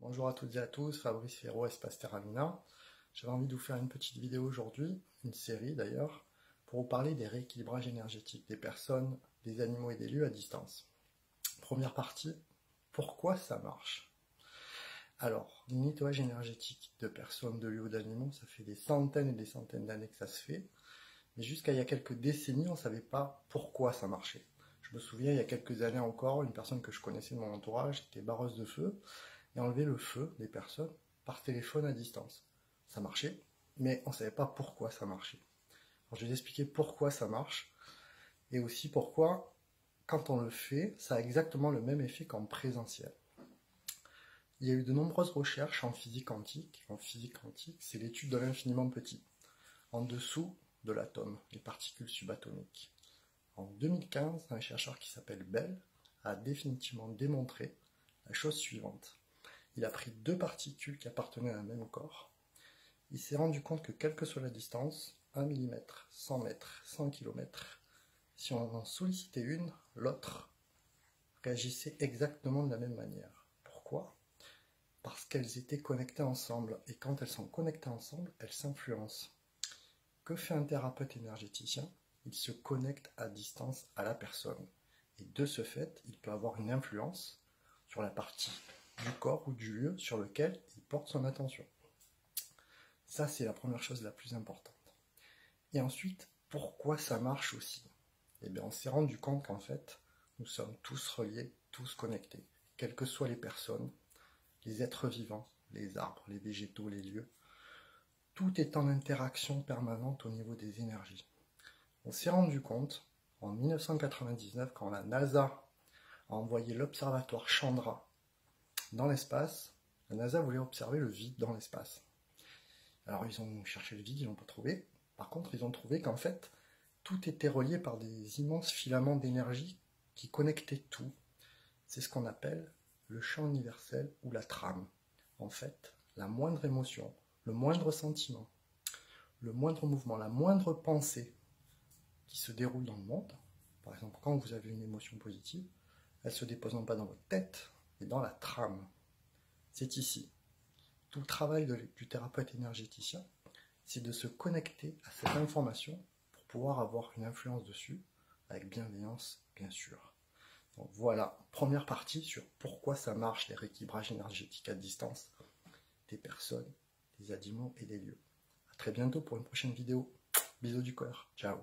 Bonjour à toutes et à tous, Fabrice Ferro, Espace Terra Luna. J'avais envie de vous faire une petite vidéo aujourd'hui, une série d'ailleurs, pour vous parler des rééquilibrages énergétiques des personnes, des animaux et des lieux à distance. Première partie, pourquoi ça marche? Alors, le nettoyage énergétique de personnes, de lieux ou d'animaux, ça fait des centaines et des centaines d'années que ça se fait, mais jusqu'à il y a quelques décennies, on ne savait pas pourquoi ça marchait. Je me souviens, il y a quelques années encore, une personne que je connaissais de mon entourage, qui était barreuse de feu, et enlever le feu des personnes par téléphone à distance. Ça marchait, mais on ne savait pas pourquoi ça marchait. Alors, je vais vous expliquer pourquoi ça marche, et aussi pourquoi, quand on le fait, ça a exactement le même effet qu'en présentiel. Il y a eu de nombreuses recherches en physique quantique. En physique quantique, c'est l'étude de l'infiniment petit, en dessous de l'atome, les particules subatomiques. En 2015, un chercheur qui s'appelle Bell a définitivement démontré la chose suivante. Il a pris deux particules qui appartenaient à un même corps. Il s'est rendu compte que quelle que soit la distance, 1 mm, 100 mètres, 100 km, si on en sollicitait une, l'autre réagissait exactement de la même manière. Pourquoi? Parce qu'elles étaient connectées ensemble, et quand elles sont connectées ensemble, elles s'influencent. Que fait un thérapeute énergéticien? Il se connecte à distance à la personne, et de ce fait, il peut avoir une influence sur la partie du corps ou du lieu sur lequel il porte son attention. Ça, c'est la première chose la plus importante. Et ensuite, pourquoi ça marche aussi? Eh bien, on s'est rendu compte qu'en fait, nous sommes tous reliés, tous connectés, quelles que soient les personnes, les êtres vivants, les arbres, les végétaux, les lieux. Tout est en interaction permanente au niveau des énergies. On s'est rendu compte, en 1999, quand la NASA a envoyé l'observatoire Chandra dans l'espace, la NASA voulait observer le vide dans l'espace. Alors ils ont cherché le vide, ils n'ont pas trouvé. Par contre, ils ont trouvé qu'en fait, tout était relié par des immenses filaments d'énergie qui connectaient tout. C'est ce qu'on appelle le champ universel ou la trame. En fait, la moindre émotion, le moindre sentiment, le moindre mouvement, la moindre pensée qui se déroule dans le monde, par exemple, quand vous avez une émotion positive, elle ne se dépose non pas dans votre tête, mais dans la trame. C'est ici. Tout le travail du thérapeute énergéticien, c'est de se connecter à cette information pour pouvoir avoir une influence dessus, avec bienveillance, bien sûr. Donc voilà, première partie sur pourquoi ça marche les rééquilibrages énergétiques à distance des personnes, des animaux et des lieux. A très bientôt pour une prochaine vidéo. Bisous du cœur. Ciao.